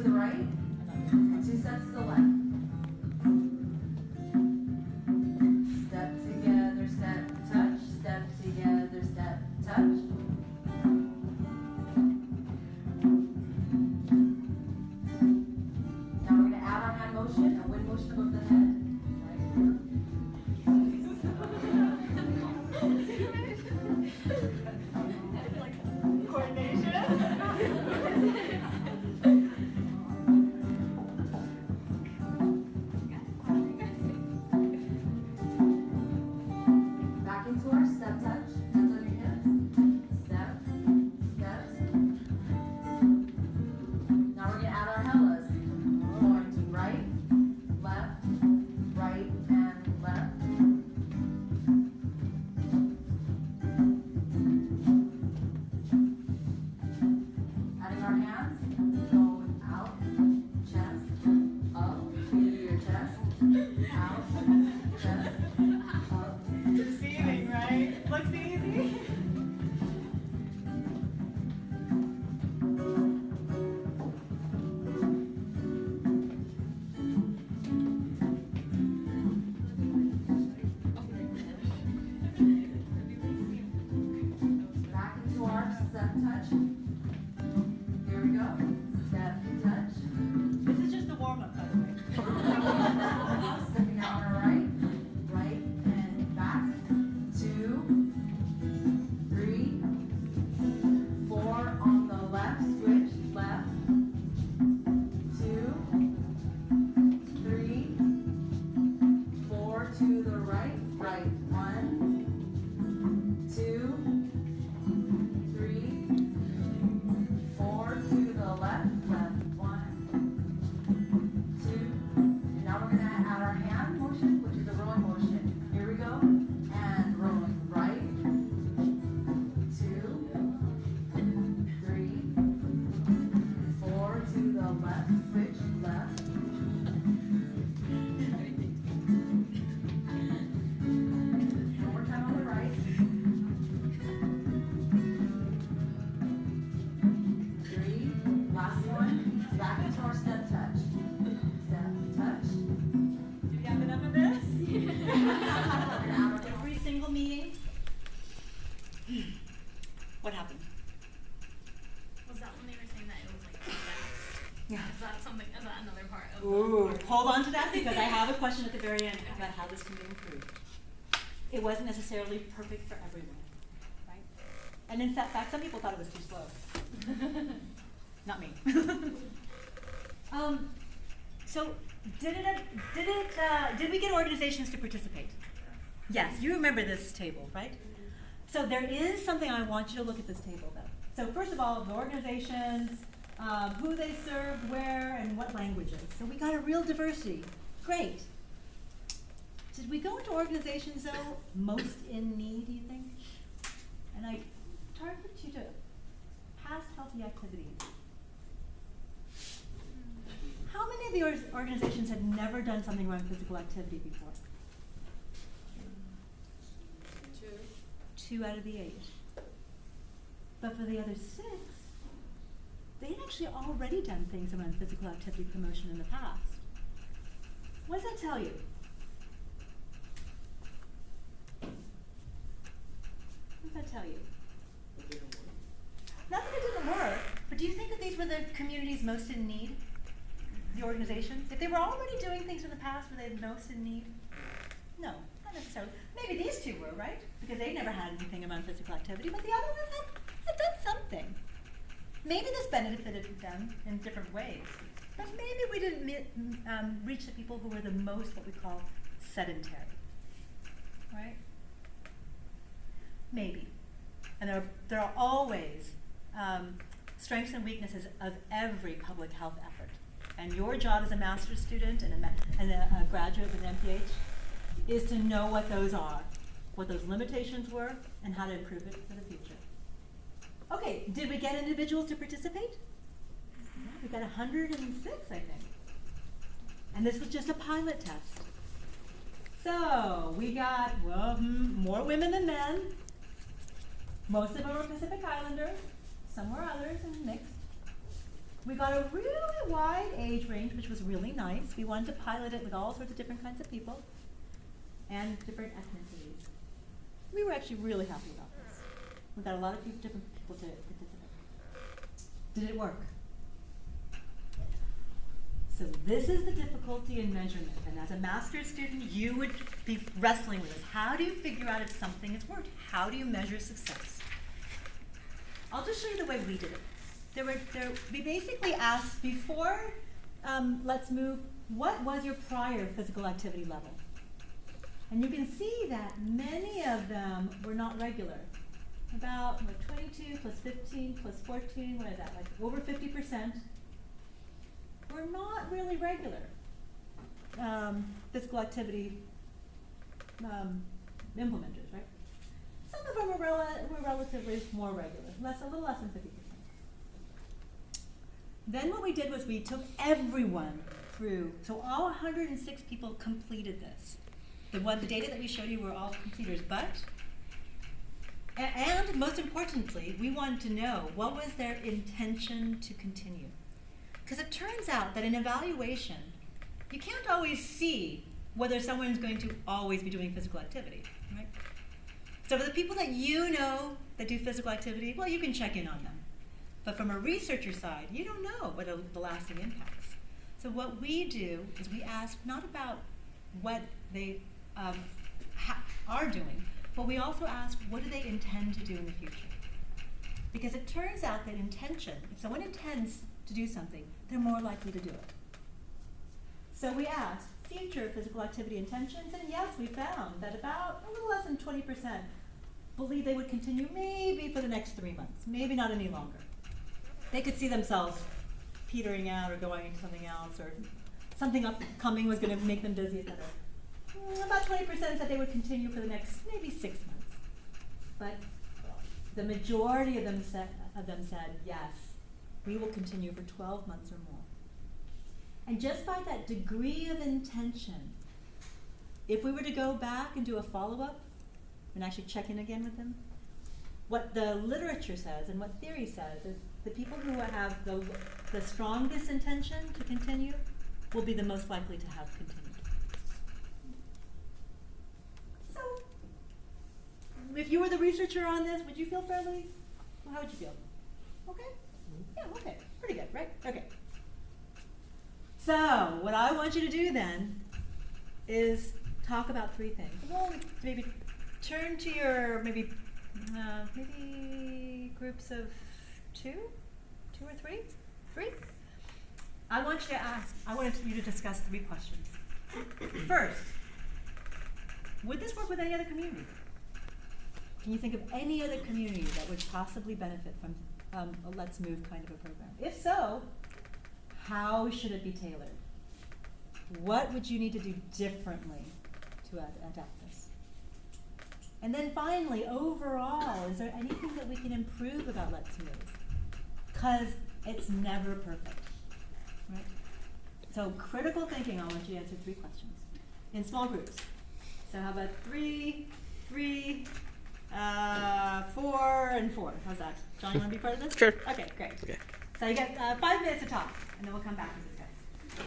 the right, and 2 steps to the left. Step together, step, touch, step together, step, touch. Now we're going to add our hand motion, a wind motion above the head. Back into our step touch. Hands on your hips. Step, steps. Now we're going to add our hellas. Going to right, left, right, and left. Adding our hands, going out, chest, up, to your chest, out, chest, up. Deceiving, right? Looks easy. Back into our step touch. Here we go. Step touch. This is just a warm-up, by the way. Stepping out on our right, right and back. 2, 3, 4 on the left, switch, left. 2, 3, 4 to the right, right. 1, 2, 3, 4 to the left, left. 1, 2. And now we're going to add our hand motion, which is a rowing motion. Here we go. And rowing right. 2, 3, 4 to the left, switch, left. One more time on the right. 3, last one. Back into our step touch. Step touch. Do you have enough of this? Every single meeting. What happened? Was that when they were saying that it was like condensed? Yeah. Is that something, is that another part of Ooh, hold on to that because I have a question at the very end about how this can be improved. It wasn't necessarily perfect for everyone, right? And in fact, some people thought it was too slow. Not me. So did we get organizations to participate? Yes, you remember this table, right? So there is something I want you to look at this table though. So first of all, the organizations, who they serve, where, and what languages. So we got a real diversity. Great. Did we go into organizations though, most in need, do you think? And I target you to past healthy activities. How many of the organizations had never done something around physical activity before? 2 out of the 8. But for the other 6, they'd actually already done things around physical activity promotion in the past. What does that tell you? What does that tell you? Not that it didn't work, but do you think that these were the communities most in need? The organizations? If they were already doing things in the past, were they the most in need? No, not necessarily. Maybe these two were, right? Because they never had anything around physical activity, but the other ones had done something. Maybe this benefited them in different ways, but maybe we didn't reach the people who were the most what we call sedentary, right? Maybe. And there are always strengths and weaknesses of every public health effort. And your job as a master's student and a graduate with an MPH is to know what those are, what those limitations were, and how to improve it for the future. Okay, did we get individuals to participate? Yeah, we got 106, I think. And this was just a pilot test. So we got, well, more women than men. Most of them were Pacific Islanders. Some were others and mixed. We got a really wide age range, which was really nice. We wanted to pilot it with all sorts of different kinds of people and different ethnicities. We were actually really happy about this. We got a lot of different people to participate. Did it work? So this is the difficulty in measurement, and as a master's student, you would be wrestling with this. How do you figure out if something has worked? How do you measure success? I'll just show you the way we did it. We basically asked before Let's Move, what was your prior physical activity level? And you can see that many of them were not regular. About 22 plus 15 plus 14, what is that, like over 50%. Were not really regular physical activity implementers, right? Some of them were relatively more regular, a little less than 50%. Then what we did was we took everyone through, so all 106 people completed this. The data that we showed you were all completers, but, and most importantly, we wanted to know what was their intention to continue. Because it turns out that in evaluation, you can't always see whether someone's going to always be doing physical activity, right? So for the people that you know that do physical activity, well, you can check in on them. But from a researcher side, you don't know what are the lasting impacts. So what we do is we ask not about what they are doing, but we also ask what do they intend to do in the future. Because it turns out that intention, if someone intends to do something, they're more likely to do it. So we asked future physical activity intentions, and yes, we found that about a little less than 20% believe they would continue maybe for the next 3 months, maybe not any longer. They could see themselves petering out or going into something else, or something upcoming was going to make them busy, etc. About 20% said they would continue for the next maybe 6 months. But the majority of them said yes, we will continue for 12 months or more. And just by that degree of intention, if we were to go back and do a follow-up and actually check in again with them, what the literature says and what theory says is the people who have the strongest intention to continue will be the most likely to have continued. So, if you were the researcher on this, would you feel fairly, well, how would you feel? Okay? Yeah, okay. Pretty good, right? Okay. So, what I want you to do then is talk about 3 things. Well, maybe turn to your maybe groups of 2 or 3? 3? I want you to discuss 3 questions. First, would this work with any other community? Can you think of any other community that would possibly benefit from a Let's Move kind of a program? If so, how should it be tailored? What would you need to do differently to adapt this? And then finally, overall, is there anything that we can improve about Let's Move? Because it's never perfect, right? So critical thinking, I want you to answer 3 questions in small groups. So how about 3, 4, and 4? How's that? John, you want to be part of this? Sure. Okay, great. Okay. So you get 5 minutes to talk, and then we'll come back to this.